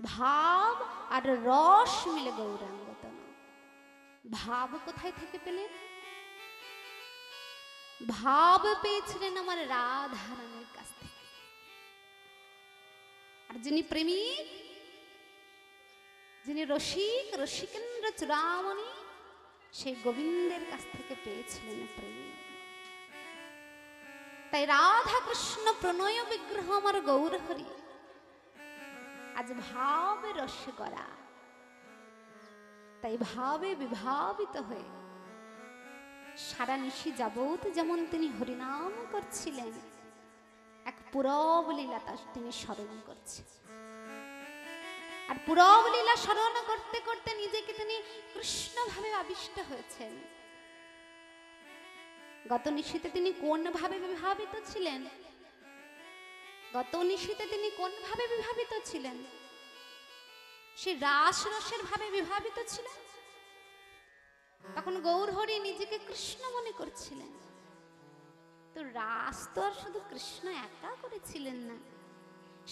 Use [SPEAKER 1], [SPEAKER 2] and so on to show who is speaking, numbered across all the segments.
[SPEAKER 1] ভাব আর রস মিলে গৌরাঙ্গ তনু। ভাব কোথায় থেকে পেলেন? ভাব পেয়েছিলেন আমার রাধারানীর কাছ থেকে। আর যিনি প্রেমিক, যিনি রসিক, রসিকেন্দ্র চূড়ামণি, সেই গোবিন্দের কাছ থেকে পেয়েছিলেন প্রেম। তাই রাধা কৃষ্ণ প্রণয় বিগ্রহ আমার গৌরহরি আজ ভাবে রসে গড়া। তাই ভাবে বিভাবিত হয়ে সারা নিশি যাবত যেমন তিনি হরিনাম করছিলেন, এক পুরব লীলা তিনি স্মরণ করছেন। আর পুরব লীলা স্মরণ করতে করতে নিজেকে তিনি কৃষ্ণ ভাবে আবিষ্ট হয়েছেন। গত নিশীতে তিনি কোন ভাবে বিভাবিত ছিলেন? গত নিশীতে তিনি কোন ভাবে বিভাবিত ছিলেন? সে রাস রসের ভাবে বিভাবিত ছিলেন। তখন গৌরহরি নিজেকে কৃষ্ণ মনে করছিলেন। তো রাস তো আর শুধু কৃষ্ণ একা করেছিলেন না,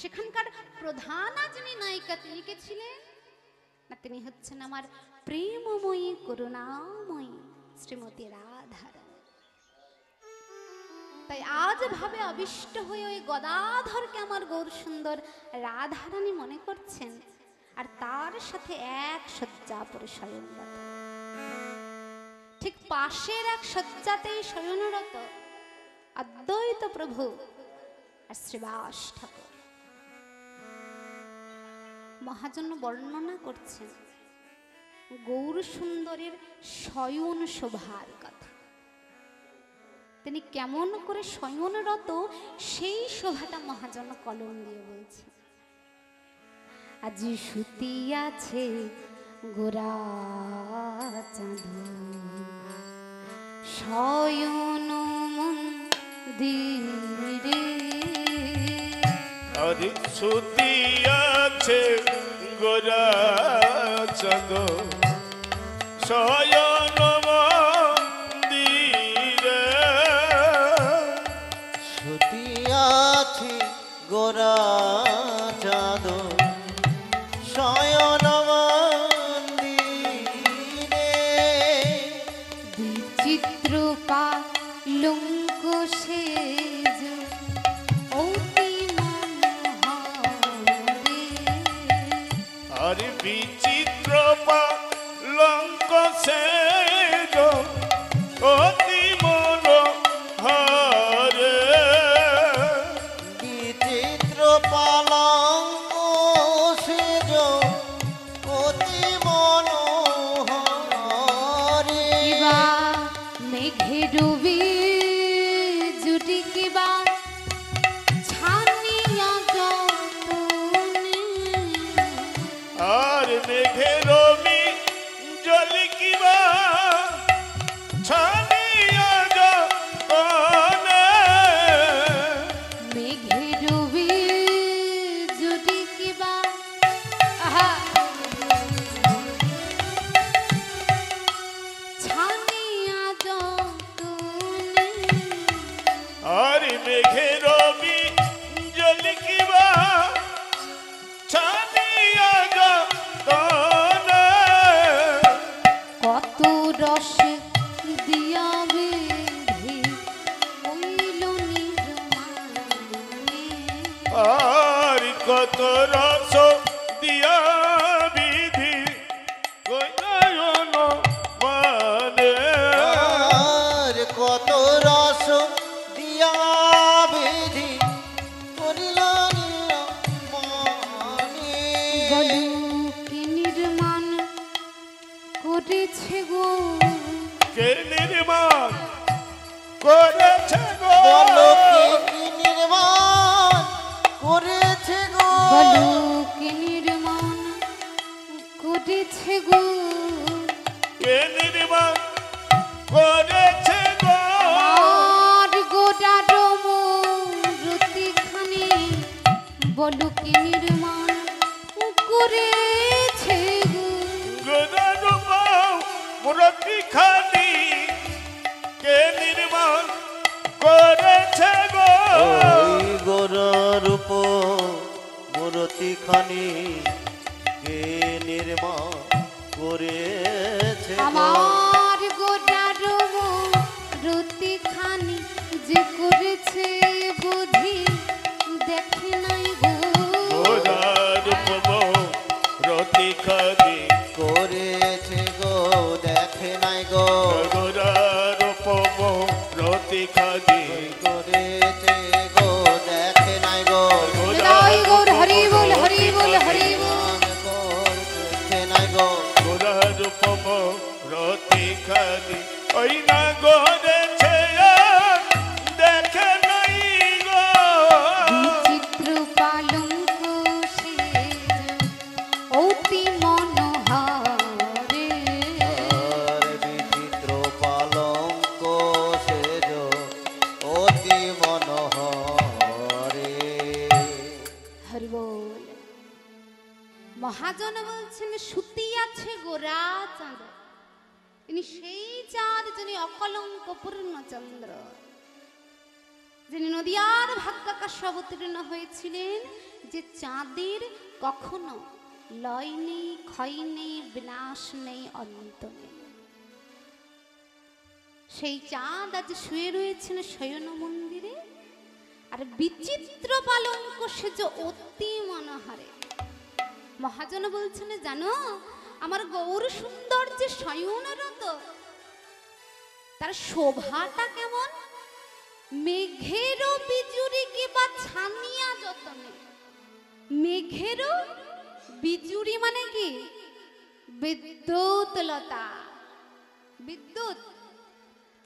[SPEAKER 1] সেখানকার প্রধান যিনি নায়িকা তিনি কে ছিলেন না? তিনি হচ্ছেন আমার প্রেমময়ী করুণাময়ী শ্রীমতী রাধারানী। তাই আজ ভাবে আবিষ্ট হয়ে ওই গদাধরকে আমার গৌর সুন্দর রাধারানী মনে করছেন, আর তার সাথে এক শয্যা পরে শয়নরত। ঠিক পাশের এক শয্যাতেই শয়নরত অদ্বৈত প্রভু আর শ্রীবাস ঠাকুর। মহাজন বর্ণনা করছেন গৌর সুন্দরের শয়ন শোভার কথা। তিনি কেমন করে শয়নরত সেই শোভাটা মহাজন কলম দিয়ে বলছে। আজি শুতিয়াছে গোরা চাঁদ শয়ন মন্দিরে।
[SPEAKER 2] আজি শুতিয়াছে গোরা চাঁদ শয়ন মন্দিরে।
[SPEAKER 3] শুতিয়াছে গোরা চাঁদ শয়ন মন্দিরে।
[SPEAKER 1] বিচিত্র পালঙ্ক সেজ অতি মনোহরে।
[SPEAKER 2] আর বিচিত্র পালঙ্ক সেজ অতি মনোহরে।
[SPEAKER 3] বিচিত্র পালঙ্ক সেজ অতি মনোহরে।
[SPEAKER 1] কিবা মেঘে ডুবি জুটি কিবা ছানিয়া যতনে।
[SPEAKER 2] আর মেঘের রমি জল কিবা ছানিয়া যতনে।
[SPEAKER 1] মেঘে ডুবি জুটি কিবা ছানিয়া যতনে।
[SPEAKER 2] আর মেঘের রমি জল কিবা ছানিয়া যতনে।
[SPEAKER 1] কত রস দিয়া বেঁধে হইল নির্মাণে।
[SPEAKER 2] আর কত রস দিয়া বিধি কইলায়ন মানে।
[SPEAKER 3] আর কত রস দিয়া বিধি করিল নির্মাণে।
[SPEAKER 1] বলু কি নির্মাণ করেছে গো।
[SPEAKER 2] কে নির্মাণ করেছে গো।
[SPEAKER 3] বলো কি নির্মাণ করেছে গো।
[SPEAKER 1] বলু কি নির্মাণ করেছে গো।
[SPEAKER 2] কে নির্মাণ করেছে গো।
[SPEAKER 1] আর গোটা রতিখানি বলু কি নির্মাণ করেছে গো।
[SPEAKER 2] গোদারূপ মূর্তিখানি কে নির্মাণ করেছে গো।
[SPEAKER 3] ওই গোরার রূপ মূর্তিখানি
[SPEAKER 1] মহাজন বলছেন সুতি আছে গোরা চাঁদ, তিনি সেই চাঁদ যিনি অকলঙ্ক পূর্ণচন্দ্র, যিনি নদিয়ার ভাগ্যাকাশে অবতীর্ণ হয়েছিলেন, যে চাঁদের কখনো লয় নেই, ক্ষয় নেই, বিনাশ নেই, অন্ত নেই। সেই চাঁদ আজ শুয়ে রয়েছেন শয়ন মন্দিরে, আর বিচিত্র পালঙ্ক সেজ অতি মনোহারে। মহাজন বলছেন, জানো আমার গৌর সুন্দর যে শয়নরত, তার শোভাটা কেমন? মেঘেরও বিজুরি কি বা ছানিয়া যতনে। মেঘেরও বিজুরি মানে কি? বিদ্যুৎ লতা, বিদ্যুৎ।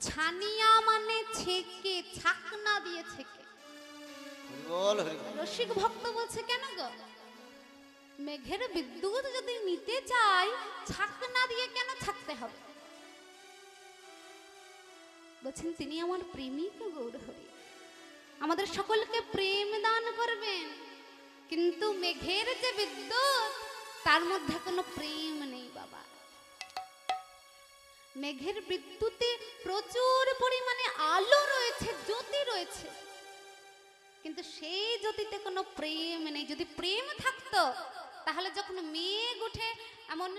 [SPEAKER 1] ছানিয়া মানে ছেকে, ছাকনা দিয়ে ছেকে।
[SPEAKER 3] বল হরি বল।
[SPEAKER 1] রসিক ভক্ত বলছে, কেন গো মেঘের বিদ্যুৎ যদি নিতে চাই, ছাকনা দিয়ে কেন ছাকতে হবে? বলছেন তিনি আমার প্রেমিক গৌরহরি, আমাদের সকলকে প্রেম দান করবেন, কিন্তু মেঘের যে বিদ্যুৎ, তার মধ্যে কোনো প্রেম নেই বাবা। মেঘের বিদ্যুতে প্রচুর পরিমাণে আলো রয়েছে, জ্যোতি রয়েছে, কিন্তু সেই জ্যোতিতে কোনো প্রেম নেই। যদি প্রেম থাকতো, তাহলে যখন মেঘ উঠে এমন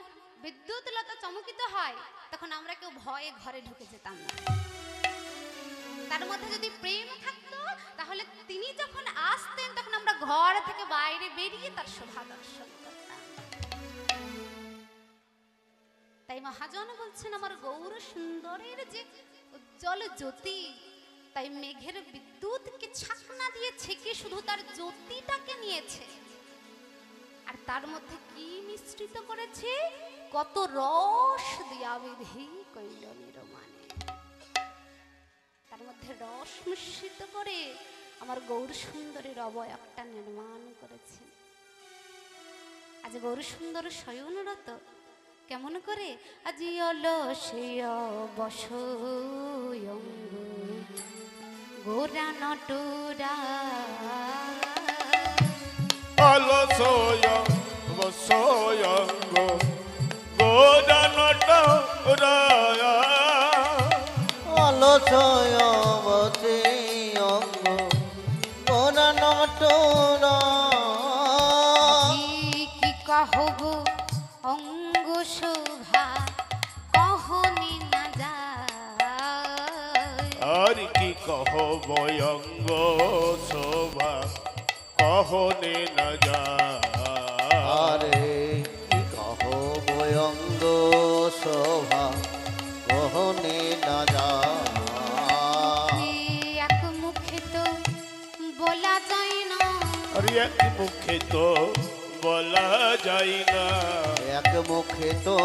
[SPEAKER 1] বিদ্যুৎ লতা চমকিত হয়, তখন আমরা কেউ ভয়ে ঘরে ঢুকে যেতাম না। তার মধ্যে যদি প্রেম থাকতো, তাহলে তিনি যখন আসতেন, তখন আমরা ঘর থেকে বাইরে বেরিয়ে তার শোভা দর্শন করতাম। তাই মহাজন বলছেন, আমার গৌর সুন্দরের যে উজ্জ্বল জ্যোতি, তাই মেঘের বিদ্যুৎকে ছাকনা দিয়ে ছেকে শুধু তার জ্যোতিটাকে নিয়েছে, আর তার মধ্যে কি মিশ্রিত করেছে? কত রস দিয়া বিধি কইল নিরমানে। তার মধ্যে রস মিশ্রিত করে আমার গৌর সুন্দরের অবয়বটা নির্মাণ করেছেন। আজ গৌর সুন্দর শয়নরত কেমন করে? আজি অলসেয় বসয়ঙ্গ গোরা নটুরা,
[SPEAKER 2] অলসয় বসয়ঙ্গ গোরা নটরায়া।
[SPEAKER 3] অলসয় বসে অঙ্গ গোরা নটরা।
[SPEAKER 1] কি কহব অঙ্গ শোভা কহনি না যায়।
[SPEAKER 2] আর কি কহ বয়ঙ্গ শোভা কহনে না যায়।
[SPEAKER 3] আরে কি কহ বয়ঙ্গ শোভা কহনে না যায়।
[SPEAKER 1] এক মুখে তো বলা যায় না,
[SPEAKER 2] আর এক মুখে তো বলা যায় না।
[SPEAKER 3] এক মুখে তো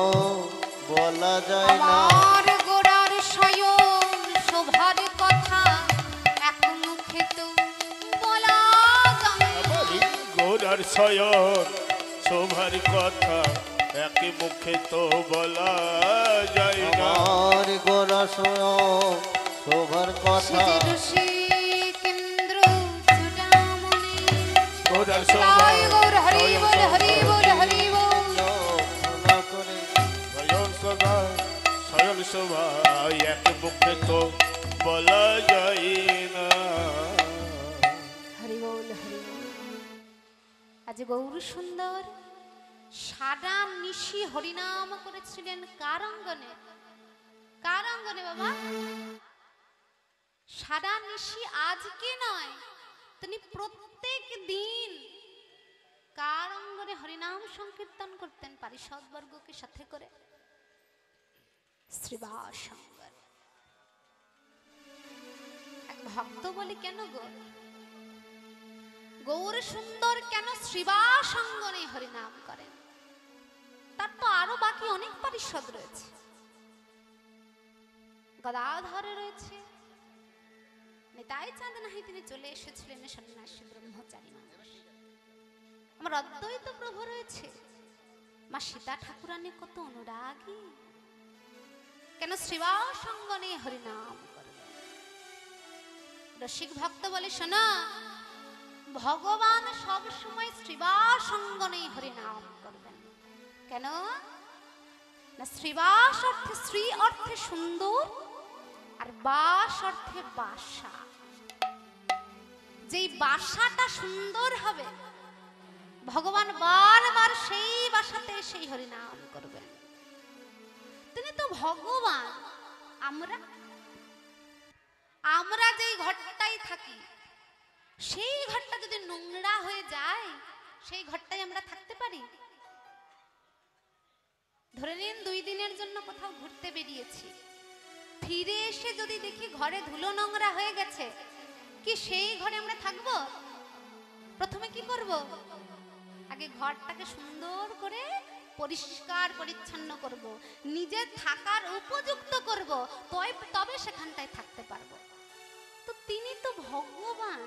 [SPEAKER 3] বলা যায় না।
[SPEAKER 1] আমার গোড়ার শয়ন শোভার কথা এক মুখে তো বলা যায় না।
[SPEAKER 2] গোরার শয়ন শোভার কথা এক মুখে তো বলা যায় না।
[SPEAKER 3] আমার গোরা শোভার কথা
[SPEAKER 1] কেন্দ্র চূড়ামণি
[SPEAKER 2] গোরার
[SPEAKER 1] জয়
[SPEAKER 2] শোভা
[SPEAKER 1] গৌর হরি বল, হরি বল, হরি বল।
[SPEAKER 3] শোভা করে
[SPEAKER 2] শয়ন শোভা এক মুখে তো বলা যায় না।
[SPEAKER 1] হরি বল, হরি বল। আজ গৌর সুন্দর সারা নিশি হরিনাম করেছিলেন কার অঙ্গনে? কার অঙ্গনে বাবা? সারা নিশি আজকে নয়, তিনি প্রত্যেক দিন কার অঙ্গনে হরিনাম সংকীর্তন করতেন পারিষদ বর্গকে সাথে করে? শ্রীবাস অঙ্গনে। এক ভক্ত বলে, কেন গো গৌর সুন্দর কেন শ্রীবাস অঙ্গনে হরিনাম করেন? তার তো আরো বাকি অনেক পারিষদ রয়েছে, গদাধরে রয়েছে, নিতাই চাঁদ নাহি তিনি চলে এসেছিলেন সন্ন্যাসী ব্রহ্মচারী মানুষ। আমার অদ্বৈত প্রভু রয়েছে, মা সীতা ঠাকুরানী কত অনুরাগী, কেন শ্রীবাস অঙ্গনে হরিনাম করবেন? রসিক ভক্ত বলে, শোনা ভগবান সব সময় শ্রীবাস অঙ্গনে হরিনাম করবেন। কেন না, শ্রীবাস অর্থে, শ্রী অর্থে সুন্দর, আর বাস অর্থে বাসা। যেই বাসাটা সুন্দর হবে ভগবান বারবার সেই বাসাতে সেই হরিনাম করবেন। তিনি তো ভগবান। আমরা যেই ঘরটাই থাকি, সেই ঘরটা যদি নোংরা হয়ে যায়, সেই ঘরটাই আমরা থাকতে পারি? ধরে নিন 2 দিনের জন্য কোথাও ঘুরতে বেরিয়েছি, ফিরে এসে যদি দেখি ঘরে ধুলো নোংরা হয়ে গেছে, কি সেই ঘরে আমরা থাকবো? প্রথমে কি করব? আগে ঘরটাকে সুন্দর করে পরিষ্কার পরিচ্ছন্ন করব, নিজে থাকার উপযুক্ত করব, তবে সেখানটায় থাকতে পারবো। তো তিনি তো ভগবান,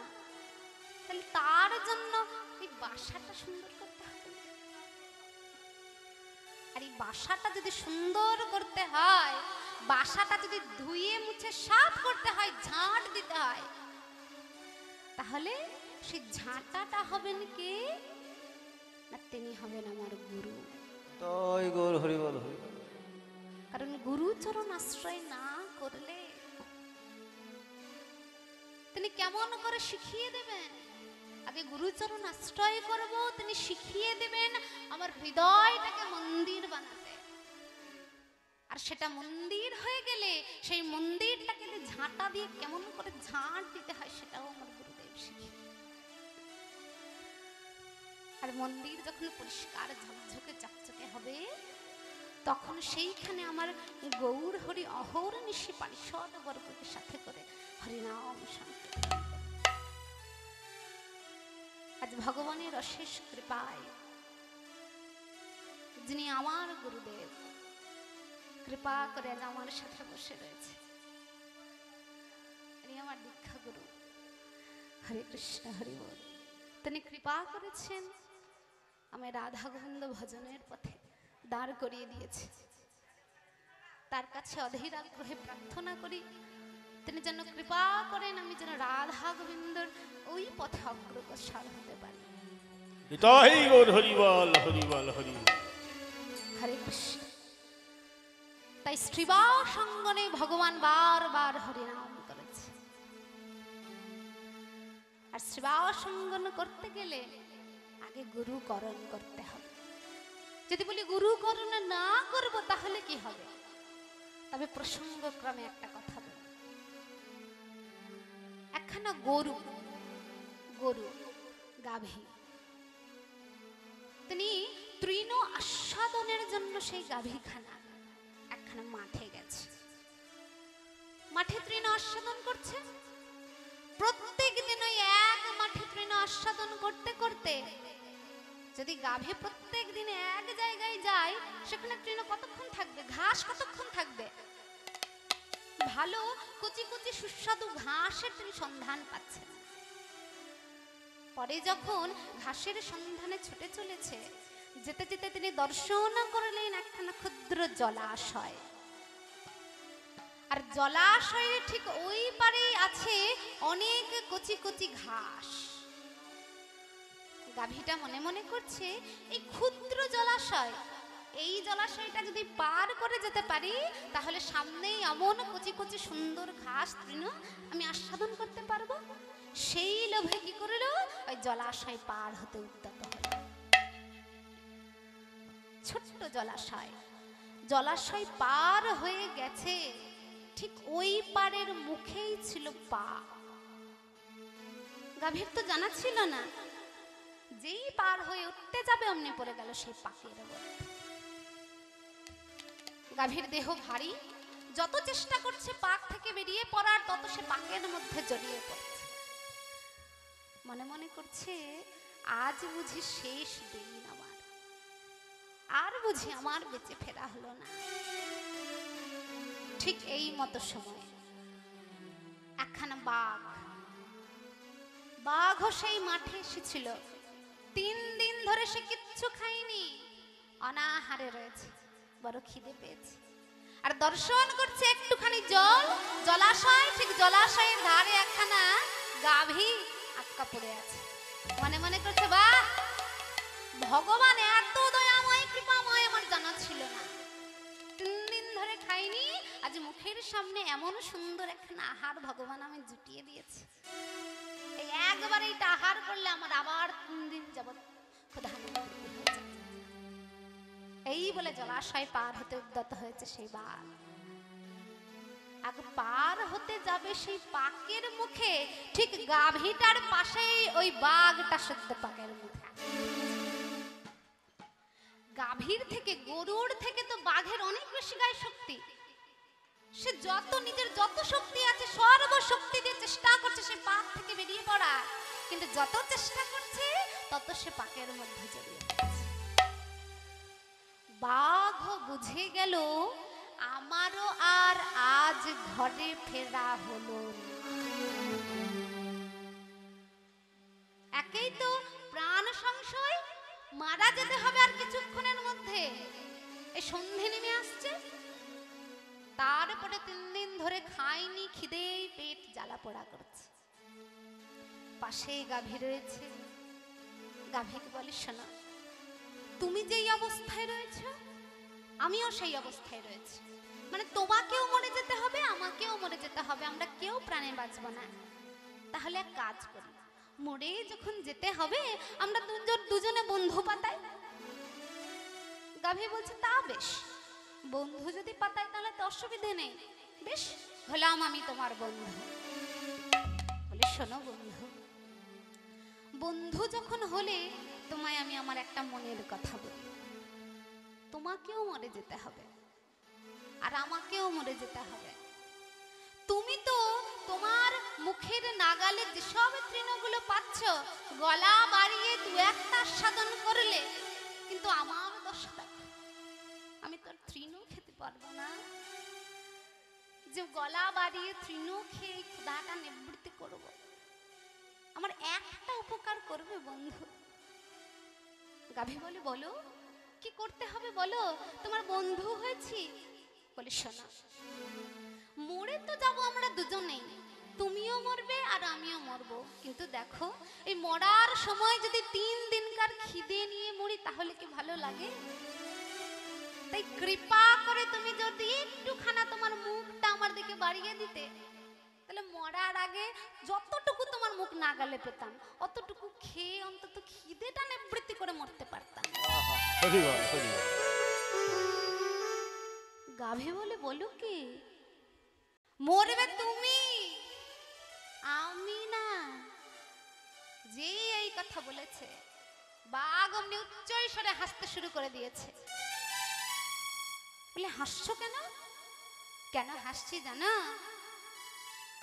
[SPEAKER 1] তাহলে তার জন্য এই বাসাটা সুন্দর করতে হবে। আর এই বাসাটা যদি সুন্দর করতে হয়, বাসাটা যদি ধুয়ে মুছে সাফ করতে হয়, ঝাঁট দিতে হয়, তাহলে সেই ঝাঁটাটা হবেন কে? না, তিনি হবেন আমার গুরু।
[SPEAKER 3] তাই গৌর হরি বল, হরি বল।
[SPEAKER 1] কারণ গুরু চরণ আশ্রয় না করলে তিনি কেমন করে শিখিয়ে দেবেন? আগে গুরুচরণ আশ্রয় করব, তিনি শিখিয়ে দেবেন আমার হৃদয়টাকে মন্দির বানাতে। আর সেটা মন্দির হয়ে গেলে সেই মন্দিরটাকে ঝাঁটা দিয়ে কেমন করে ঝাঁট দিতে হয়, সেটাও আমার গুরুদেব শিখিয়ে। আর মন্দির যখন পরিষ্কার ঝকঝকে চকচকে হবে, তখন সেইখানে আমার গৌর হরি অহর্নিশি পারিষদ বর্গকে সাথে করে হরিনাম সংকীর্তন। আজ ভগবানের অশেষ কৃপায় যিনি আমার গুরুদেব, কৃপা করে আজ আমার সাথে বসে রয়েছে, তিনি আমার দীক্ষা গুরু। হরে কৃষ্ণ হরি বল। তিনি কৃপা করেছেন, আমি রাধা গোবিন্দ ভজনের পথে দাঁড় করিয়ে দিয়েছে। তার কাছে অধীর আগ্রহে প্রার্থনা করি, তিনি যেন কৃপা করেন, আমি যেন রাধা গোবিন্দর ওই পথে অগ্রসর হতে পারি।
[SPEAKER 2] তাই গৌর হরি বল, হরি বল, হরি বল।
[SPEAKER 1] হরে কৃষ্ণ। তাই শ্রীবাস অঙ্গনে ভগবান বারবার হরিনাম করেছে। আর শ্রীবাস অঙ্গন করতে গেলে আগে গুরুকরণ করতে হবে। যদি বলি গুরুকরণ না করব তাহলে কি হবে? তবে প্রসঙ্গক্রমে একটা কথা বলি। একখানা গরু গাভী, তিনি তৃণ আস্বাদনের জন্য সেই গাভীখানা একখানা মাঠে গেছে। মাঠে তৃণ আস্বাদন করছে। প্রত্যেক দিন ওই এক মাঠে তৃণ আস্বাদন করতে করতে যদি গাভী প্রত্যেক দিন এক জায়গায় যায়, সেখানে তৃণ কতক্ষণ থাকবে? ঘাস কতক্ষণ থাকবে? ভালো কুচি কুচি সুস্বাদু ঘাসের তিনি সন্ধান পাচ্ছেন। পরে যখন ঘাসের সন্ধানে ছুটে চলেছে, যেতে যেতে তিনি দর্শন করলেন একখানা ক্ষুদ্র জলাশয়। আর জলাশয়ের ঠিক ওই পারেই আছে অনেক কচি কচি ঘাস। গাভীটা মনে মনে করছে, এই ক্ষুদ্র জলাশয়, এই জলাশয়টা যদি পার করে যেতে পারি, তাহলে সামনেই এমন কচি কচি সুন্দর ঘাস তৃণ আমি আস্বাদন করতে পারবো। সেই লোভে কি করলো, ওই জলাশয় পার হতে উদ্যত হলো। ছোট্ট জলাশয় পার হয়ে গেছে, ঠিক ওই পারের মুখেই ছিল পা। গাভীর তো জানা ছিল না, যেই পার হয়ে উঠতে যাবে অমনি পড়ে গেল সেই পাকের মধ্যে। গাভীর দেহ ভারী, যত চেষ্টা করছে পাক থেকে বেরিয়ে পড়ার, তত সে পাকের মধ্যে জড়িয়ে পড়ছে। মনে মনে করছে, আজ বুঝি শেষ দিন আমার, আর বুঝি আমার বেঁচে ফেরা হলো না। ঠিক এই মতো সময় একখানা বাঘও সেই মাঠে এসেছিল। 3 দিন ধরে সে কিচ্ছু খায়নি, অনাহারে রয়েছে, বড় খিদে পেয়েছে। আর দর্শন করছে একটুখানি জলাশয়, ঠিক জলাশয়ের ধারে একখানা গাভী আটকা পড়ে আছে। মনে মনে করছে বাহ, ভগবান এত দয়াময় কৃপাময় আমার জানা ছিল না। 3 দিন ধরে খাইনি, আজ মুখের সামনে এমন সুন্দর একখানা আহার ভগবান আমি জুটিয়ে দিয়েছে। এই একবার এইটা আহার করলে আমার আবার 3 দিন যাবত ক্ষুধা নিবৃত্তি হয়ে যায়। এই বলে জলাশয় পার হতে উদ্যত হয়েছে সেই বাঘ। আগ পার হতে যাবে সেই পাকের মুখে, ঠিক গাভীটার পাশেই ওই বাঘটা সদ্য পাকের মুখে। গাভীর থেকে, গরুর থেকে তো বাঘের অনেক বেশি গায়ে শক্তি। সে যত নিজের যত শক্তি আছে সর্বশক্তি দিয়ে চেষ্টা করছে সেই পাক থেকে বেরিয়ে পড়া, কিন্তু যত চেষ্টা করছে তত সে পাকের মধ্যে জড়িয়ে পড়ছে। বাঘ বুঝে গেল আমারও আর আজ ঘরে ফেরা হলো না। একেই তো প্রাণ সংশয়, মারা যেতে হবে আর কিছুক্ষণের মধ্যে, এই সন্ধে নেমে আসছে। তারপরে 3 দিন ধরে খাইনি, খিদেই পেট জ্বালা পোড়া করছে। পাশেই গাভী রয়েছে। গাভীকে বলে, শোনো, তুমি যেই অবস্থায় রয়েছে আমিও সেই অবস্থায় রয়েছি, মানে তোমাকেও মরে যেতে হবে, আমাকেও মরে যেতে হবে, আমরা কেউ প্রাণে বাঁচবো না। তাহলে এক কাজ করি, মরে যখন যেতে হবে আমরা দুজনে বন্ধু পাতাই। গাভী বলছে, তা বেশ, বন্ধু যদি পাতাই তাহলে তো অসুবিধে নেই, বেশ হলাম আমি তোমার বন্ধু। বলে, শোনো বন্ধু, বন্ধু যখন হলে তোমায় আমি আমার একটা মনের কথা বলি। তোমাকেও মরে যেতে হবে আর আমাকেও মরে যেতে হবে। তুমি তো তোমার মুখের নাগালে যেসব তৃণগুলো পাচ্ছ, গলা বাড়িয়ে 2-1টা সাধন করলে, কিন্তু আমার দশা দেখো, আমি তো তৃণ খেতে পারবো না, যে গলা বাড়িয়ে তৃণ খেয়ে ক্ষুধাটা নিবৃত্তি করব। আমার একটা উপকার করবে বন্ধু। গাভী বলে, বলো কি করতে হবে বলো, তোমার বন্ধু হয়েছি। বলে, শোনো, মরে তো যাবো আমরা দুজনেই, তুমিও মরবে আর আমিও মরবো, কিন্তু দেখো এই মরার সময় যদি 3 দিনকার খিদে নিয়ে মরি তাহলে কি ভালো লাগে? তাই কৃপা করে তুমি যদি একটুখানা তোমার মুখটা আমার দিকে বাড়িয়ে দিতে, তাহলে মরার আগে যতটুকু তোমার মুখ নাগালে পেতাম অতটুকু খেয়ে অন্তত খিদেটা নিবৃত্তি করে মরতে পারতাম। গাভী বলে, বলো কি, মরবে তুমি, আমি না। যেই এই কথা বলেছে, বাঘ অমনি উচ্চ স্বরে হাসতে শুরু করে দিয়েছে। বলে, হাসছো কেন? কেন হাসছি জানো?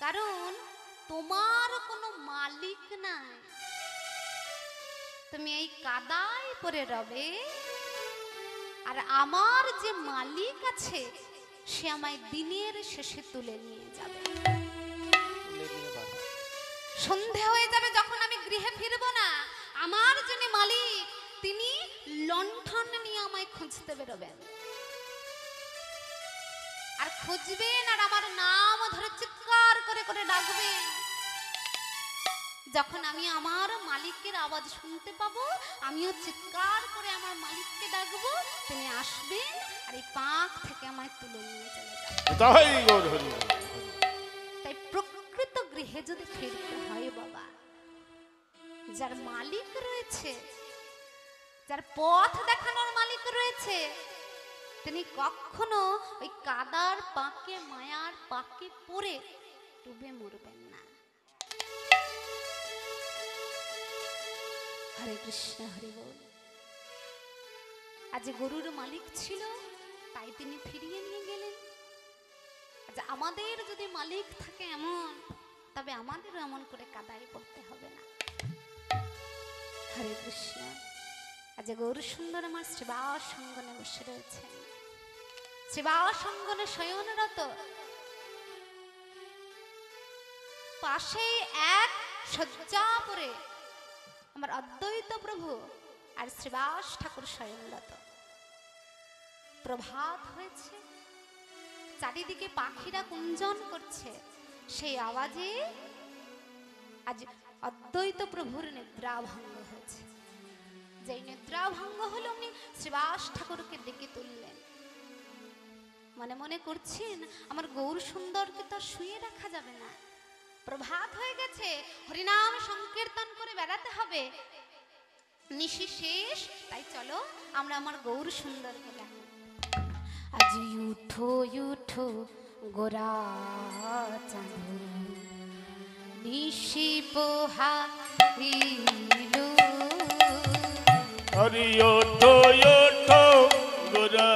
[SPEAKER 1] কারণ তোমার কোনো মালিক নাই, তুমি এই কাদায় পড়ে রবে, আর আমার যে মালিক আছে সে আমায় দিনের শেষে তুলে নিয়ে যাবে। সন্ধে হয়ে যাবে যখন আমি গৃহে ফিরবো না, আমার যিনি মালিক তিনি লণ্ঠন নিয়ে আমায় খুঁজতে বেরোবেন, আর খুঁজবেন আর আমার নাম ধরে চিৎকার করে করে ডাকবেন। যখন আমি আমার মালিকের আওয়াজ শুনতে পাবো, আমিও চিৎকার করে আমার মালিককে ডাকবো, তিনি আসবেন আর এই পাক থেকে আমায় তুলে নিয়ে চলে যাবেন। তাই প্রকৃত গৃহে যদি ফিরতে হয় বাবা, যার মালিক রয়েছে, যার পথ দেখানোর মালিক রয়েছে, তিনি কখনো ওই কাদার পাকে, মায়ার পাকে পড়ে ডুবে মরবেন না। হরে কৃষ্ণ, হরি বল। আজ গরুর মালিক ছিল তাই তিনি ফিরিয়ে নিয়ে গেলেন। আজ আমাদের যদি মালিক থাকে এমন, তবে আমাদেরও এমন করে কাদায় পড়তে হবে না। হরে কৃষ্ণ। আজ গৌর সুন্দর আমার শ্রীবাস সঙ্গনে বসে রয়েছেন, শ্রীবাস সঙ্গনে শয়নরত। পাশে এক শয্যা পরে আমার অদ্বৈত প্রভু আর শ্রীবাস ঠাকুর শয়নরত। প্রভাত হয়েছে, চারিদিকে পাখিরা কুঞ্জন করছে, সেই আওয়াজে আজ অদ্বৈত প্রভুর নিদ্রা ভঙ্গ হয়েছে। যেই নিদ্রা ভঙ্গ হলো উনি শ্রীবাস ঠাকুরকে ডেকে তুললেন। মনে মনে করছেন আমার গৌর সুন্দরকে তো শুয়ে রাখা যাবে না, প্রভাত হয়ে গেছে, হরিনাম সংকীর্তন করে বেড়াতে হবে, নিশি শেষ, তাই চলো আমরা আমার গৌর সুন্দরকে ডাকি। আজ উঠো উঠো গোরা চাঁদ নিশি পোহাইলো,
[SPEAKER 2] হরি ওঠো ওঠো গোরা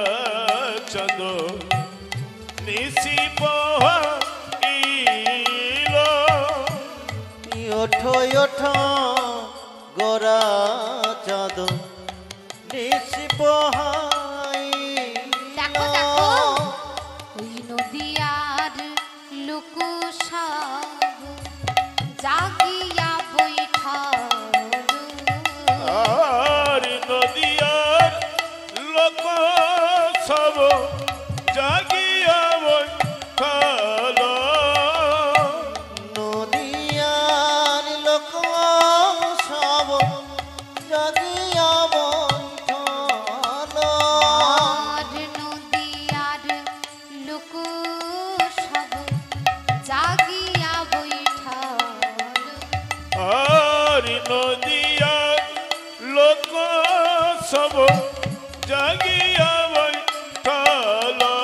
[SPEAKER 2] চাঁদ নিশি পোহাইলো।
[SPEAKER 3] ওঠো ওঠো গোরা চাঁদ নিশি
[SPEAKER 1] দেখো দেখো ওই নদিয়ার লোক সব জাগিয়া বৈঠালো,
[SPEAKER 2] আর নদিয়ার লোক সব জাগিয়া বৈঠালো।
[SPEAKER 3] নদিয়ার লোক সব জাগিয়া বৈঠালো।
[SPEAKER 1] আর নদিয়ার লোক সব জাগিয়া বৈঠালো,
[SPEAKER 2] আর নদিয়ার লোক সব জাগিয়া বৈঠালো।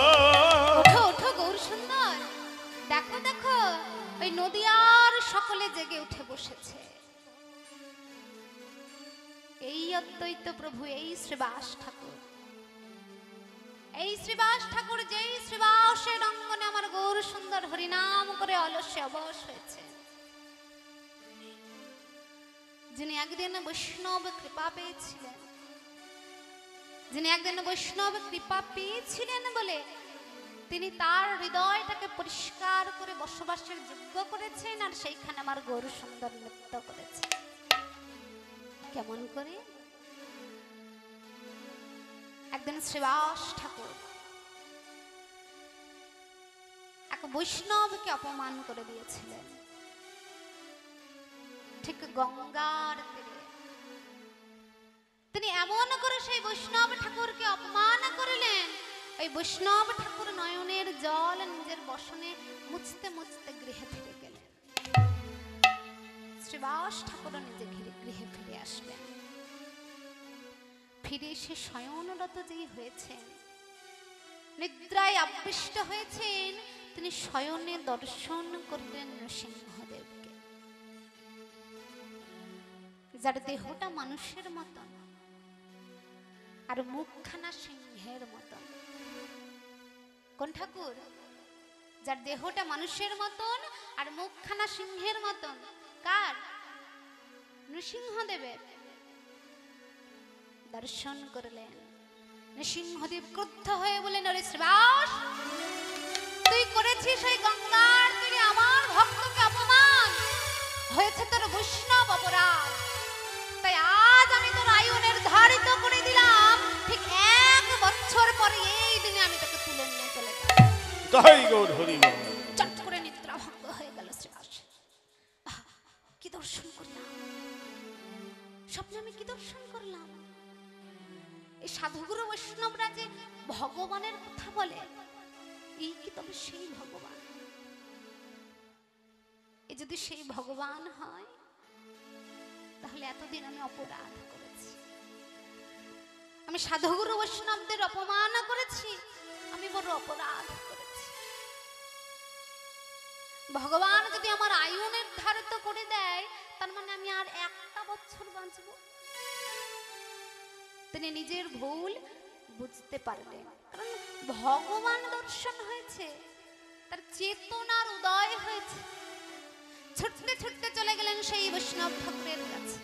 [SPEAKER 1] ওঠো ওঠো গৌর সুন্দর, দেখো দেখো ওই নদিয়ার সকলে জেগে উঠে বসেছে। এই অদ্বৈত প্রভু, এই শ্রীবাস ঠাকুর, এই শ্রীবাস ঠাকুর যেই শ্রীবাসের অঙ্গনে আমার গৌর সুন্দর হরিনাম করে অলস্যে অবশ হয়েছে, যিনি একদিন বৈষ্ণব কৃপা পেয়েছিলেন, যিনি একদিন বৈষ্ণব কৃপা পেয়েছিলেন বলে তিনি তার হৃদয়টাকে পরিষ্কার করে বসবাসের যোগ্য করেছেন, আর সেইখানে আমার গৌর সুন্দর নৃত্য করেছে। কেমন করে? একদিন শ্রীবাস ঠাকুর এক বৈষ্ণবকে অপমান করে দিয়েছিলেন, ঠিক গঙ্গার তীরে। তিনি এমন করে সেই বৈষ্ণব ঠাকুরকে অপমান করলেন, ওই বৈষ্ণব ঠাকুর নয়নের জল নিজের বসনে মুছতে মুছতে গৃহে ফিরে গেলেন। শ্রীবাস ঠাকুর নিজে গৃহে ফিরে আসলেন। ফিরে এসে শয়নরত যেই হয়েছেন, নিদ্রায় আবিষ্ট হয়েছেন, তিনি শয়নে দর্শন করলেন নৃসিংহদেবকে, যার দেহটা মানুষের মতন আর মুখখানা সিংহের মতন। কোন ঠাকুর? যার দেহটা মানুষের মতন আর মুখখানা সিংহের মতন। কার? নৃসিংহদেবের। দর্শন করলেন। নৃসিংহদেব ক্রুদ্ধ হয়ে বলেন, ওরে শ্রীবাস, তুই করেছিস ওই গঙ্গার তীরে আমার ভক্তকে অপমান, হয়েছে তোর বৈষ্ণব অপরাধ, তাই আজ আমি তোর আয়ু নির্ধারিত করে দিলাম, ঠিক 1 বছর পরে এই দিনে আমি তোকে তুলে নিয়ে চলে যাব।
[SPEAKER 2] তাই গৌর হরি বল।
[SPEAKER 1] চট করে নিদ্রা ভঙ্গ হয়ে গেল শ্রীবাস। কি দর্শন করলাম স্বপ্নে, আমি কি দর্শন করলাম? এই সাধুগুরু বৈষ্ণবরা যে ভগবানের কথা বলে, এই কি তবে সেই ভগবান? এ যদি সেই ভগবান হয়, তাহলে এতদিন আমি অপরাধ করেছি, আমি সাধুগুরু বৈষ্ণবদের অপমান করেছি, আমি বড় অপরাধ করেছি। ভগবান যদি আমার আয়ু নির্ধারিত করে দেয়, তার মানে আমি আর 1টা বছর বাঁচব। তিনি নিজের ভুল বুঝতে পারলেন, কারণ ভগবান দর্শন হয়েছে, তার চেতনার উদয় হয়েছে। ছুটতে ছুটতে চলে গেলেন সেই বৈষ্ণব ঠাকুরের কাছে।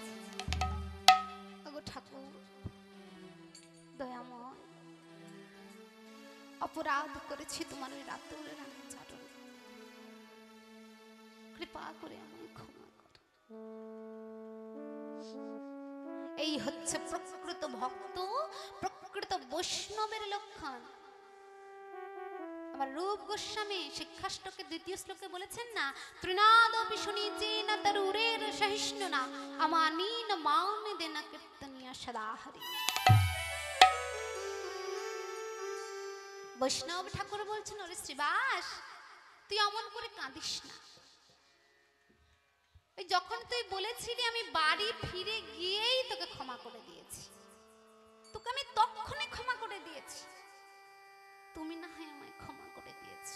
[SPEAKER 1] ওগো ঠাকুর, দয়াময়, অপরাধ করেছি তোমার ওই রাতুল রানী চরণ, কৃপা করে আমায় ক্ষমা করো। এই হচ্ছে প্রকৃত ভক্ত, প্রকৃত বৈষ্ণবের লক্ষণ। আমার রূপ গোস্বামী শিক্ষাষ্টকে দ্বিতীয় শ্লোকে বলেছেন না, তৃণাদপি সুনিচেন তরুরের সহিষ্ণুনা আমানীন মাউনি দেনা কীর্তনিয়া সদা হরি। বৈষ্ণব ঠাকুর বলছেন, ওরে শ্রীবাস, তুই অমন করে কাঁদিস না। ওই যখন তুই বলেছিলি আমি বাড়ি ফিরে গিয়েই তোকে ক্ষমা করে দিয়েছি, তোকে আমি তখনই ক্ষমা করে দিয়েছি, তুমি না হয় আমায় ক্ষমা করে দিয়েছ।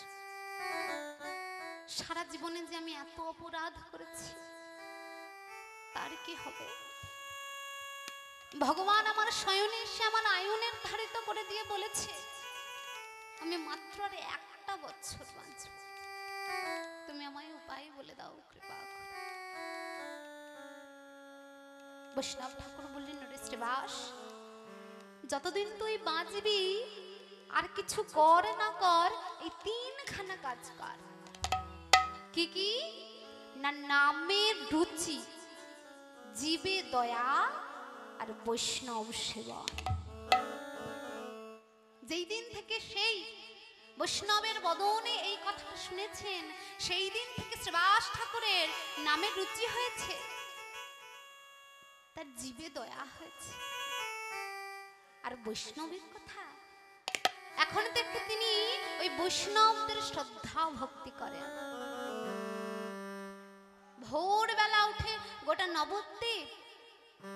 [SPEAKER 1] সারা জীবনে যে আমি এত অপরাধ করেছি তার কি হবে? ভগবান আমার শয়নে এসে আমার আয়ু নির্ধারিত করে দিয়ে বলেছে আমি মাত্র আর 1টা বছর বাঁচব, তুমি আমায় উপায় বলে দাও, কৃপা করে। বৈষ্ণব ঠাকুর বললেন, ওরে শ্রীবাস, যতদিন তুই বাঁচবি আর কিছু কর না কর, এই 3খানা কাজ কর। কি কি না? নামের রুচি, জীবে দয়া, আর বৈষ্ণব সেবা। যেই দিন থেকে সেই বৈষ্ণবের বদনে এই কথাটা শুনেছেন, সেই দিন থেকে শ্রীবাস ঠাকুরের নামের রুচি হয়েছে, তার জীবে দয়া হয়েছে। আর বৈষ্ণবের কথা এখন থেকে তিনি ওই বৈষ্ণবদের শ্রদ্ধা ভক্তি করেন। ভোরবেলা উঠে গোটা নবদ্বীপ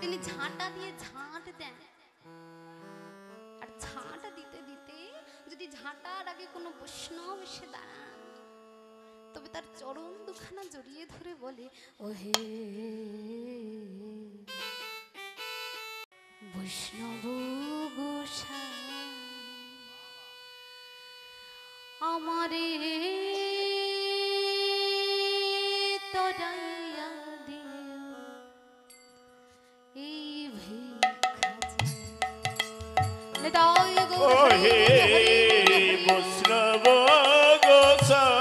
[SPEAKER 1] তিনি ঝাঁটা দিয়ে ঝাঁট দেন। আর ঝাঁটা দিতে দিতে যদি ঝাঁটার আগে কোনো বৈষ্ণব এসে দাঁড়ান, তবে তার চরণ দুখানা জড়িয়ে ধরে বলে, ওহে বৈষ্ণব গোসাই আমারে তরাইয়া দিও এই ভিক্ষা চাই।
[SPEAKER 2] ওহে বৈষ্ণব গোসাই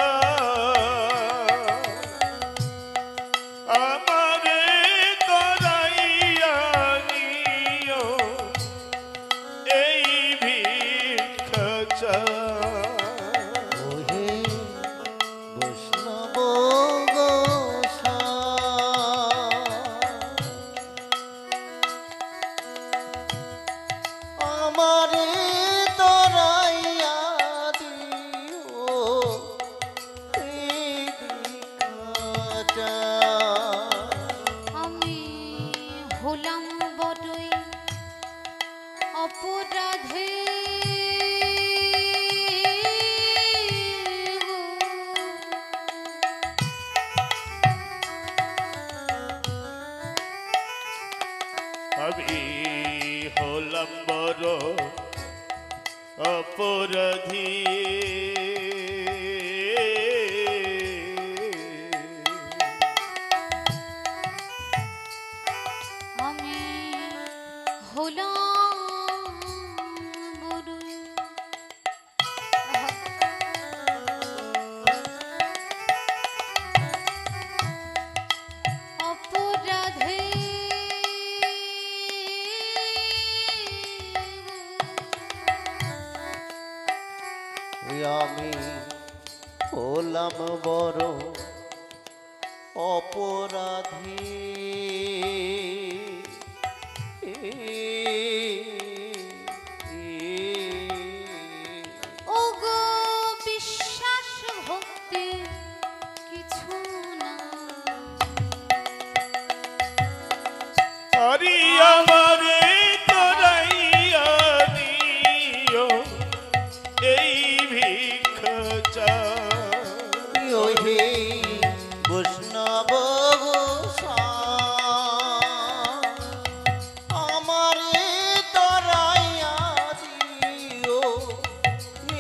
[SPEAKER 2] আমারে তরাইয়া নিও এই ভিক্ষা চাই।
[SPEAKER 3] ওহে বৈষ্ণব গোসাই আমারে তরাইয়া দিও এই ভিক্ষা চাই।
[SPEAKER 1] আমি হলাম বড়ই অপরাধে
[SPEAKER 2] আমি হলাম বড় অপরাধী
[SPEAKER 1] আমি হলাম বড়ই অপরাধে
[SPEAKER 3] আমি হলাম বড় অপরাধী
[SPEAKER 1] ওগো বিশ্বাস ভক্তি কিছু না,
[SPEAKER 2] হরি আমারে তরাইয়া দিও এই ভিক্ষা চাই।
[SPEAKER 3] ওহে বৈষ্ণব গোসাই আমারে তরাইয়া দিও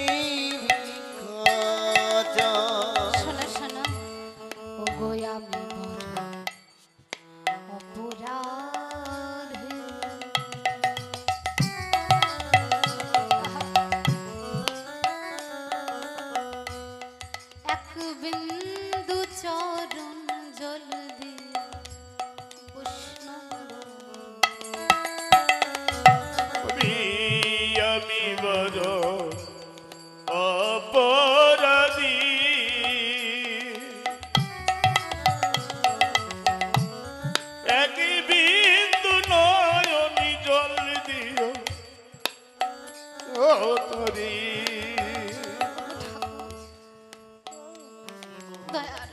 [SPEAKER 3] এই ভিক্ষা চাই।
[SPEAKER 1] শোনো শোনো, ওগো আমি বড় অপরাধী। এক বিন্দু চরণ জল দিয়ে বৈষ্ণব
[SPEAKER 2] হরি আমি বড় অপরাধী ও তরি
[SPEAKER 1] দয়ার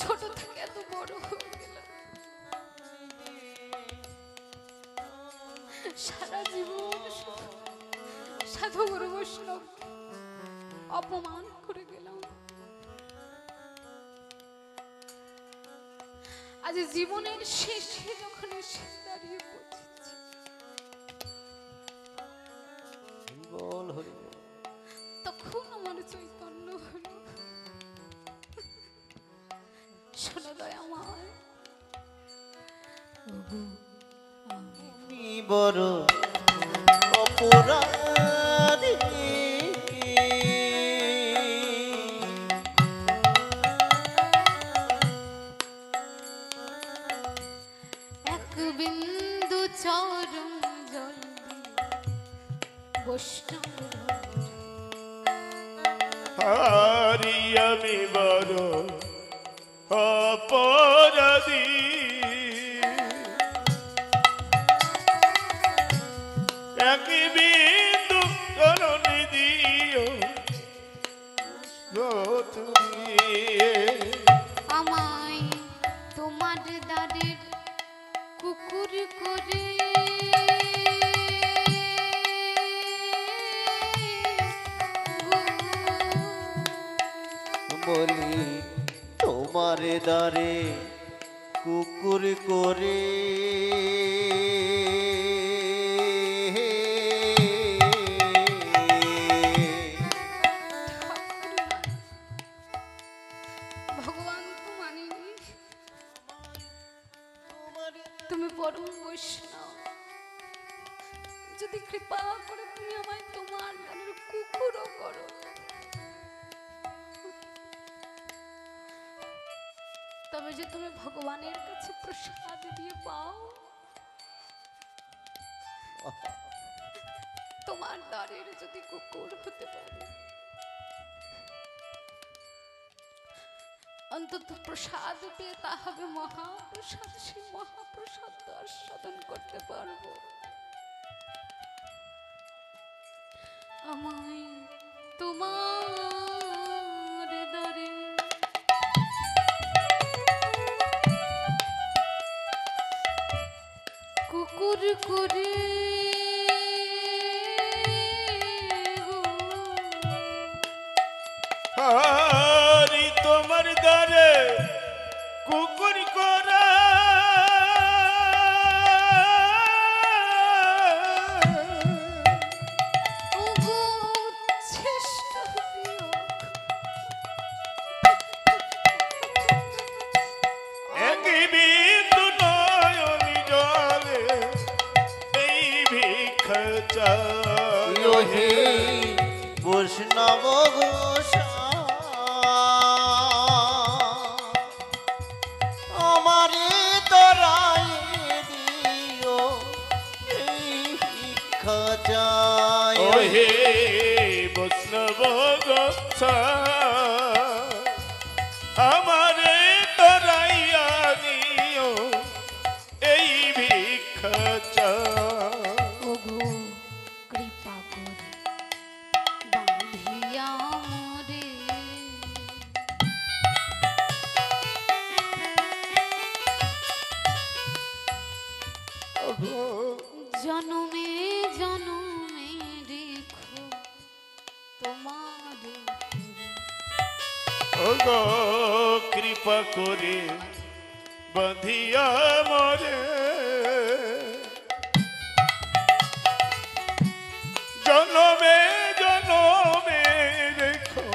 [SPEAKER 1] ছোট থেকে এত বড় হয়ে গেলাম, সারা জীবন সাধু গুরু বৈষ্ণব অপমান করে গেলাম। আজ জীবনের শেষে যখন এসে দাঁড়িয়ে পড়েছি, তখন আমার চৈতন্য হলো, শোনো দয়াময়,
[SPEAKER 3] আমি বড় অপরাধী,
[SPEAKER 1] এক বিন্দু চরণ জল বৈষ্ণব
[SPEAKER 2] হারি আমি বড় অপরাধী, এক বিন্দু চরণে দিও তুমি,
[SPEAKER 1] আমায় তোমার দ্বারের কুকুর করে
[SPEAKER 3] বলি তোমার দ্বারে কুকুর করে
[SPEAKER 1] ভগবান তো মানিনি, তুমি পরম বৈষ্ণব, যদি কৃপা করে তুমি আমায় তোমার দ্বারের কুকুরও করো, তবে যে তুমি ভগবানের কাছে প্রসাদ দিয়ে পাও, তোমার দ্বারের যদি কুকুর হতে পারে, অন্তত প্রসাদ পেয়ে তা হবে মহাপ্রসাদ, সেই মহাপ্রসাদ তো আস্বাদন করতে পারবো। আমায় তোমার দ্বারে কুকুর করে
[SPEAKER 2] হারি তোমার দ্বারে কুকুর করা,
[SPEAKER 1] শ্রেষ্ঠ
[SPEAKER 2] এক বিন্দু নয়নি জলে এই ভিক্ষা চাই,
[SPEAKER 3] হে বৈষ্ণব ঘোষা আমারে তরাই দিও এই ভিক্ষা চাই,
[SPEAKER 2] ও হে বৈষ্ণব গোসা আমারে তরাইয়া নিও এই ভিক্ষা চাই,
[SPEAKER 1] ওগো কৃপা করে বাঁধিয়া মোরে জনমে জনমে রেখো তোমার
[SPEAKER 2] ওগো কৃপা করে বাঁধিয়া মরে, জনমে জনমে রেখো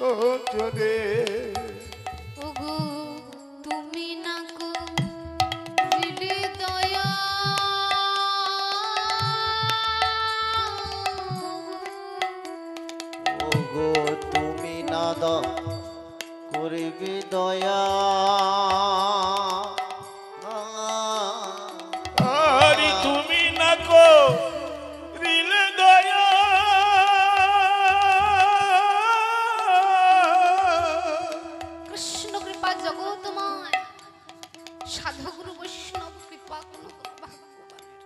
[SPEAKER 2] ও চলে,
[SPEAKER 1] ওগো তুমি না দিলে দয়া,
[SPEAKER 3] ওগো তুমি না করিবে দয়া,
[SPEAKER 2] আরি তুমি না করিলে দয়া,
[SPEAKER 1] বৈষ্ণব কৃপা কোনো কোনো ভাগ্যবানের।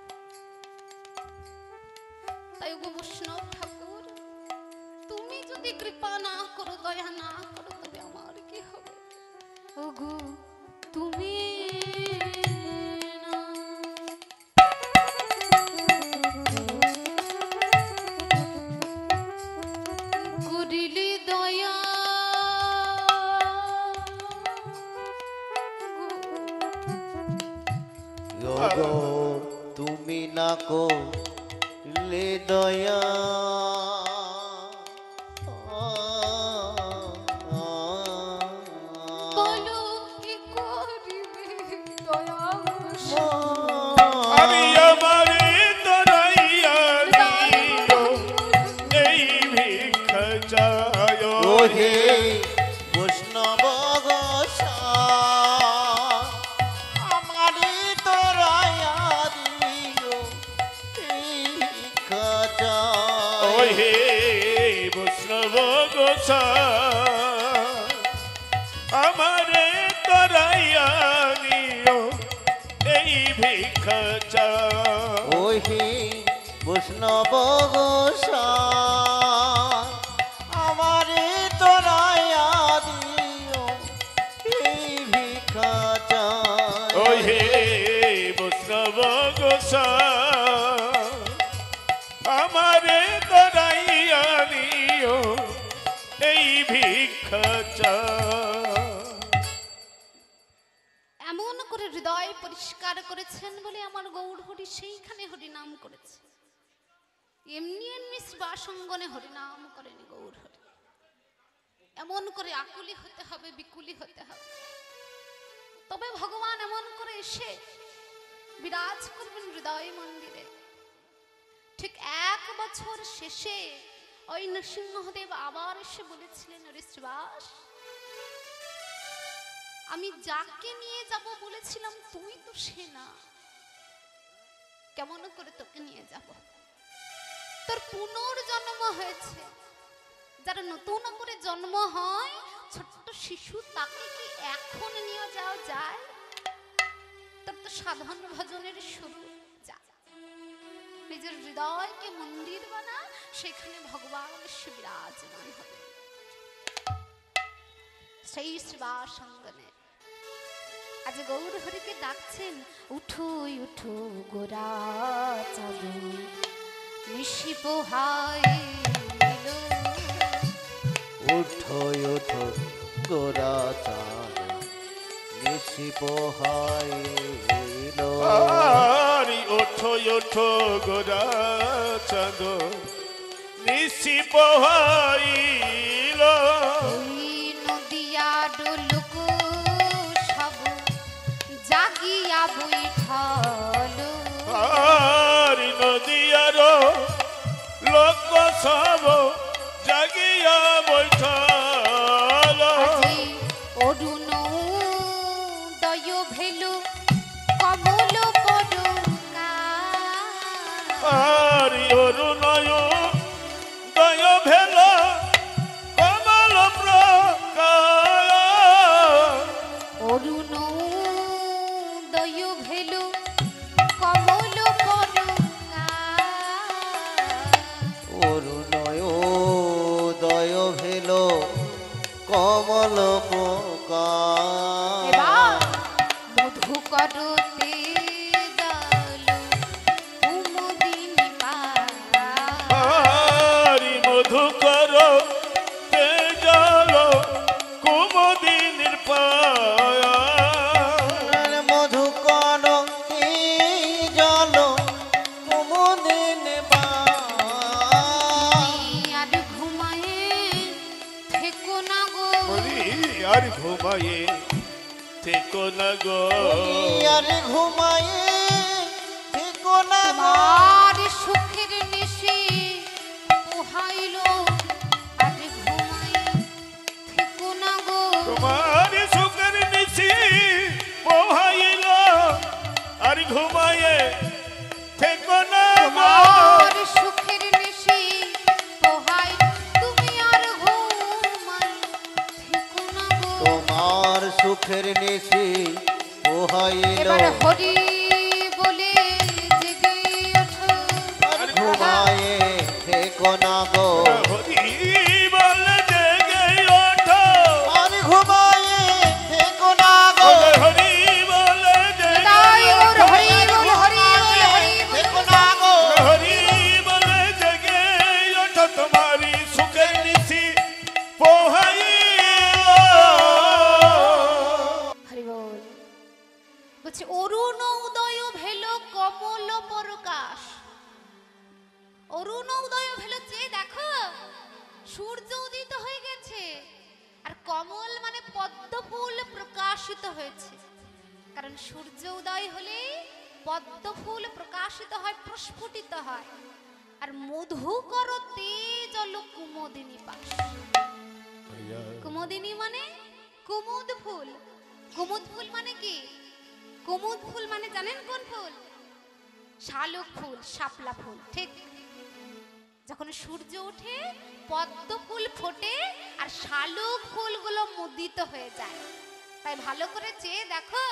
[SPEAKER 1] তাই গো বৈষ্ণব ঠাকুর, তুমি যদি কৃপা না করো, দয়া না করো, তবে আমার কি হবে? ওগো তুমি না। করিলি দয়া
[SPEAKER 3] গো তুমি না করলে দয়া
[SPEAKER 1] বলো কি করিবে দয়া
[SPEAKER 2] আমি আমারে তরাইয়া দিও, এই ভিক্ষা চায়।
[SPEAKER 3] ওহে বৈষ্ণব গোসাই আমারে তোরায়া দিও এই কাজা
[SPEAKER 2] ওহে বৈষ্ণব গোসাই আমারে তরাইয়া দিও, এই ভিক্ষা চায়।
[SPEAKER 3] ওহে বৈষ্ণব গোসাই আমারে তোরায়া দিও এই ভিক্ষা চাই
[SPEAKER 2] ওহে বৈষ্ণব গোসাই আমারে তরাইয়া দিও, এই ভিক্ষা চায়।
[SPEAKER 1] এমন করে হৃদয় পরিষ্কার করেছেন বলে আমার গৌর হরি সেইখানে হরিনাম করেছে। এমনি এমনি শিবাসঙ্গনে হরিনাম করেনি গৌর হরি। এমন করে আকুলি হতে হবে, বিকুলি হতে হবে, তবে ভগবান এমন করে এসে বিরাজ করবেন হৃদয় মন্দিরে। ঠিক 1 বছর শেষে ওই নৃসিংহদেব আবার এসে বলেছিলেন, ওরে শ্রীবাস, আমি যাকে নিয়ে যাব বলেছিলাম তুই তো সে না, কেমন করে তোকে নিয়ে যাব? তোর পুনর্জন্ম হয়েছে। যারা নতুন করে জন্ম হয়, ছোট্ট শিশু, তাকে কি এখন নিয়ে যাওয়া যায়? তোর তো সাধন ভজনের শুরু। যা, নিজের হৃদয়কে মন্দির বানা, সেখানে ভগবান এসে বিরাজমান হবে। সেই শিবাসঙ্গনে আজ গৌর হরিকে ডাকছেন, উঠো উঠো গোরা চাঁদ নিশি পোহাইল।
[SPEAKER 3] উঠো উঠো গোরা চাঁদ নিশি পোহাইল
[SPEAKER 2] আরি ওঠো ওঠো গোরা চাঁদ নিশি পোহাইল।
[SPEAKER 1] ওই নদিয়া ডোলক সব জাগিয়া বৈঠাল।
[SPEAKER 2] আরি নদিয়ার লোক সব জাগিয়া বৈঠাল।
[SPEAKER 1] আজি অরুণ দয় ভেলু কমল পড়ুকা।
[SPEAKER 2] আরি অরুণয় দয় ভেল কমল প্রকাশ।
[SPEAKER 1] অরুণ দয় ভেলু কমল পড়ুকা।
[SPEAKER 3] অরুণয় দয় ভেল কমল পোকা
[SPEAKER 1] এবার মধু করতে দল কুমুদিনী পাড়া।
[SPEAKER 2] আরি মধুকর তেজল কুমুদিনীর পায়া।
[SPEAKER 3] মধুকর জল কুমুদিন
[SPEAKER 1] আর ঘুমায়ে থেকো না গো।
[SPEAKER 2] বলি আর ঘুমায়ে থেকো না গো।
[SPEAKER 3] আর ঘুমায়ে থেকো না গো।
[SPEAKER 1] তোমার সুখের নিশি পোহাইল। আর ঘুমায়ে থেকো না গো।
[SPEAKER 2] তোমার সুখের নিশি পোহাইল, আর ঘুমায়ে থেকো না গো।
[SPEAKER 1] তোমার সুখের নিশি পোহাই, তুমি আর ঘুমাই থেকো না গো।
[SPEAKER 3] তোমার সুখের নিশি হইল
[SPEAKER 1] এবার হরি বলে জেগে ওঠো
[SPEAKER 3] আর ঘুমায়ে থেকো না গো
[SPEAKER 2] হরি বল জেগে ওঠো
[SPEAKER 3] আর ঘুমায়ে থেকো না গো
[SPEAKER 2] হরি বল
[SPEAKER 1] তাই
[SPEAKER 2] জেগে
[SPEAKER 1] ওর হরি বল হরি বল হরি বল
[SPEAKER 3] থেকো না গো
[SPEAKER 2] হরি বল জেগে ওঠো তোমারি সুখের নিশি পোহাই
[SPEAKER 1] হরি বল বলছে অরুণ উদয় ভেল কমল প্রকাশ অরুণ উদয় ভেল যে দেখো সূর্য উদিত হয়ে গেছে আর কমল মানে পদ্ম ফুল প্রকাশিত হয়েছে কারণ সূর্য উদয় হলে পদ্ম ফুল প্রকাশিত হয় প্রস্ফুটিত হয় আর মধুকর তেজল কুমোদিনী পাশ কুমোদিনী মানে কুমুদ ফুল কুমুদ ফুল মানে কি কুমুদ ফুল মানে জানেন কোন ফুল শালুক ফুল শাপলা ফুল ঠিক যখন সূর্য ওঠে পদ্ম ফুল ফোটে আর শালুক ফুলগুলো মুদিত হয়ে যায় তাই ভালো করে চেয়ে দেখো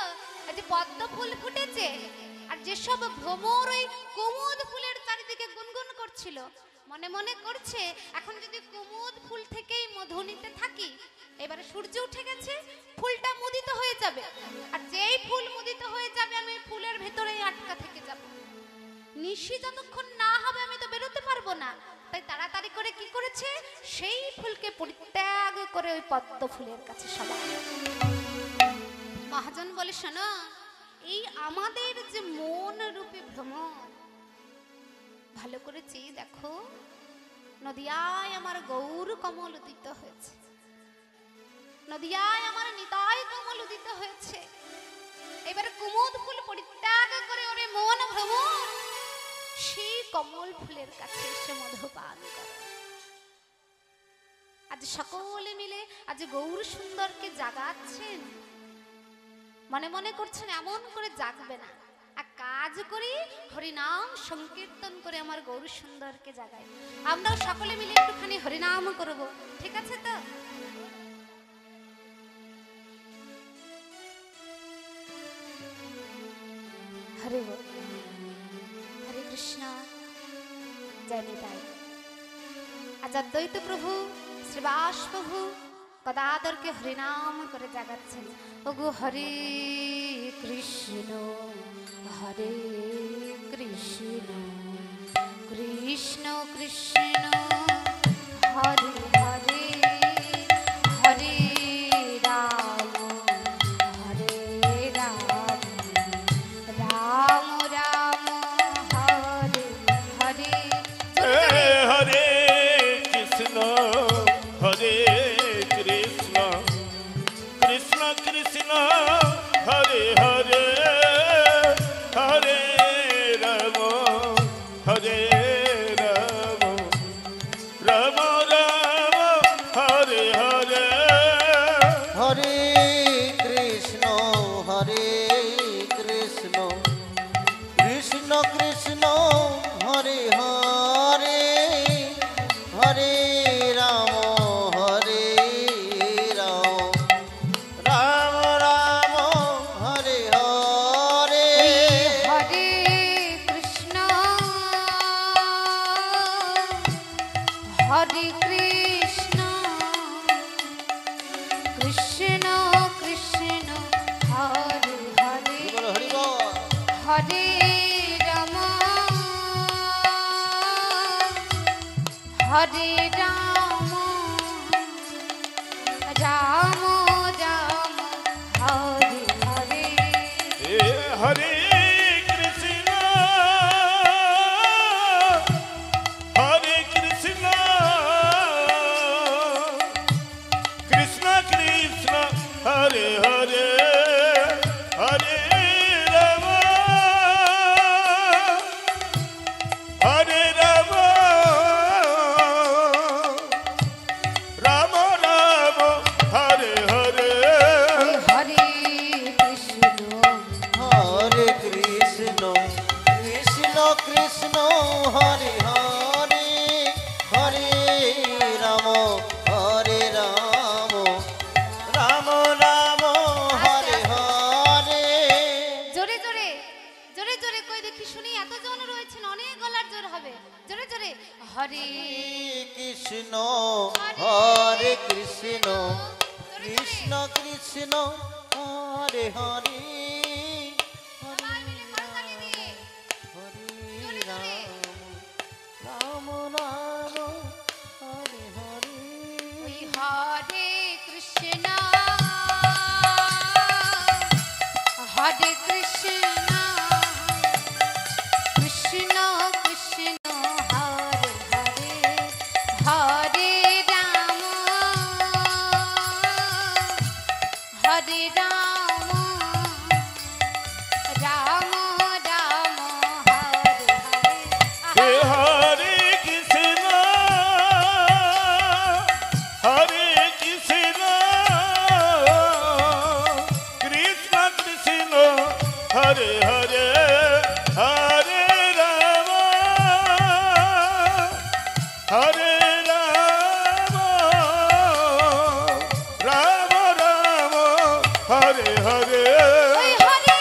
[SPEAKER 1] এই যে পদ্ম ফুল ফুটেছে আর যেসব ভ্রমর ওই কুমুদ ফুলের চারিদিকে গুনগুন করছিল মনে মনে করছে এখন যদি কুমুদ ফুল থেকেই মধু নিতে থাকি এবারে সূর্য উঠে গেছে ফুলটা মুদিত হয়ে যাবে আর যেই ফুল মুদিত হয়ে যাবে আমি ওই ফুলের ভেতরেই আটকা থেকে যাব নিশি যতক্ষণ না হবে আমি তো বেরোতে পারবো না তাই তাড়াতাড়ি করে কি করেছে সেই ফুলকে পরিত্যাগ করে ওই পদ্ম ফুলের কাছে সবাই মহাজন বলে শোনো এই আমাদের যে মন রূপে ভ্রমণ ভালো করে চেয়ে দেখো নদিয়ায় আমার গৌর কমল উদিত হয়েছে নদিয়ায় আমার নিতাই কমল উদিত হয়েছে এবার কুমুদ ফুল পরিত্যাগ করে ওরে মন ভ্রমণ সেই কমল ফুলের কাছে এসে মধু পান করো আজ সকলে মিলে আজ গৌর সুন্দরকে জাগাচ্ছেন মনে মনে করছেন এমন করে জাগবে না এক কাজ করি হরিনাম সংকীর্তন করে আমার গৌর সুন্দরকে জাগাই আমরাও সকলে মিলে একটুখানি হরিনাম করব ঠিক আছে তো হরে বল হরে কৃষ্ণ জয় নিতাই আজ অদ্বৈত প্রভু শ্রীবাস প্রভু গদাধরকে হরিনাম করে জাগাচ্ছেন ওগো হরে কৃষ্ণ কৃষ্ণ কৃষ্ণ হরে হরে হরে রাম রাম রাম হরে হরে
[SPEAKER 2] হরে কৃষ্ণ হরে কৃষ্ণ কৃষ্ণ কৃষ্ণ হরে হরে হরে রাম হরে রাম রাম রাম হরে হরে
[SPEAKER 3] হরে কৃষ্ণ কৃষ্ণ কৃষ্ণ হরে হরে হরে রাম রাম রাম হরে হরে
[SPEAKER 1] হরে কৃষ্ণ কৃষ্ণ কৃষ্ণ হরে হরে
[SPEAKER 3] হরি বল
[SPEAKER 1] হরে রাম হরে রাম রাম রাম হরে হরে
[SPEAKER 2] হরে কৃষ্ণ কৃষ্ণ কৃষ্ণ হরে হরে হরে রাম হরে রাম রাম রাম হরে হরে
[SPEAKER 1] হরে কৃষ্ণ
[SPEAKER 3] হরে কৃষ্ণ কৃষ্ণ হরে হরে হরে রাম রাম রাম হরে হরে
[SPEAKER 1] জোরে জোরে কই দেখি শুনি, এত জন রয়েছেন অনেক গলার জোর হবে, জোরে জোরে। হরে
[SPEAKER 3] কৃষ্ণ হরে কৃষ্ণ কৃষ্ণ কৃষ্ণ হরে হরে
[SPEAKER 1] সবাই মিলে করতালি দিয়ে।
[SPEAKER 3] হরে রাম রাম রাম হরে হরে
[SPEAKER 1] ওই হরে কৃষ্ণ হরে কৃষ্ণ কৃষ্ণ কৃষ্ণ হরে হরে হরে রাম হরে রাম রাম রাম হরে
[SPEAKER 2] হে
[SPEAKER 1] হরে।
[SPEAKER 2] হরে কৃষ্ণ হরে কৃষ্ণ কৃষ্ণ কৃষ্ণ হরে হরে হরে রাম হরে রাম রাম রাম হরে হরে
[SPEAKER 1] ওই হরে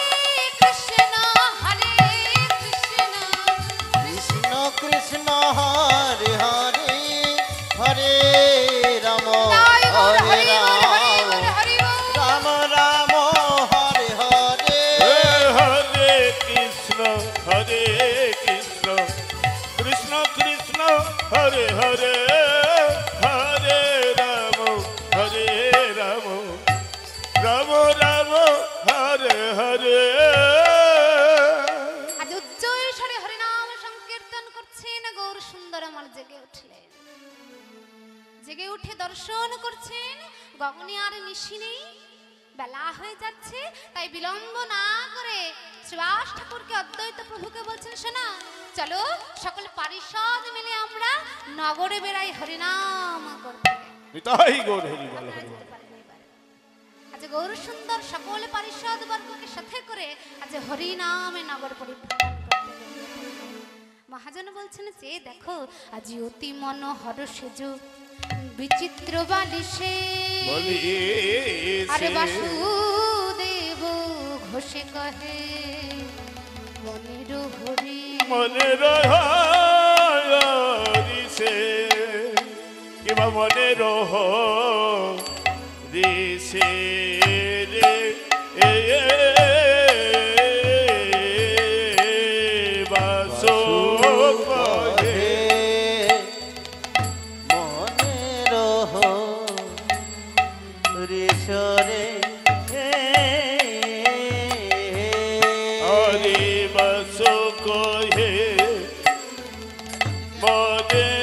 [SPEAKER 1] কৃষ্ণ হরে কৃষ্ণ
[SPEAKER 3] কৃষ্ণ কৃষ্ণ হরে হরে হরে রাম
[SPEAKER 1] তাই বল
[SPEAKER 3] হরে
[SPEAKER 1] হরি বল হরি
[SPEAKER 3] রাম
[SPEAKER 1] বল হরি বল।
[SPEAKER 3] রাম রাম হরে হরে
[SPEAKER 2] হরে কৃষ্ণ কৃষ্ণ কৃষ্ণ কৃষ্ণ হরে হরে হরে রাম রাম রাম হরে হরে।
[SPEAKER 1] আজ উজ্জ্বল স্বরে হরিনাম সংকীর্তন করছেন, গৌর সুন্দর আমার জেগে উঠলেন, জেগে উঠে দর্শন করছেন। গগনে আর নিশি নেই, বেলা হয়ে যাচ্ছে, তাই বিলম্ব না করে শ্রীবাস ঠাকুরকে অদ্বৈত প্রভুকে বলছেন, শোনা চলো সকল পারিষদ মিলে আমরা নগরে বেড়াই হরিনাম করতে।
[SPEAKER 2] নিতাই গৌর হরি বল হরি বল।
[SPEAKER 1] আজ গৌর সুন্দর সকল পারিষদ বর্গকে সাথে করে আজ হরি নামে নগর পরিভ্রমণ করতে বেরিয়ে মহাজন বলছেন যে দেখো আজ অতি মনোহর সেজু বিচিত্র বালিশে আরে বাসুদেব ঘোষে কহে মনের হরি
[SPEAKER 2] মনের হরিষে কিবা মনের হরিষে রে বাসো কহে
[SPEAKER 3] মনের হরিষরে
[SPEAKER 2] হরি বাসো কহে মনে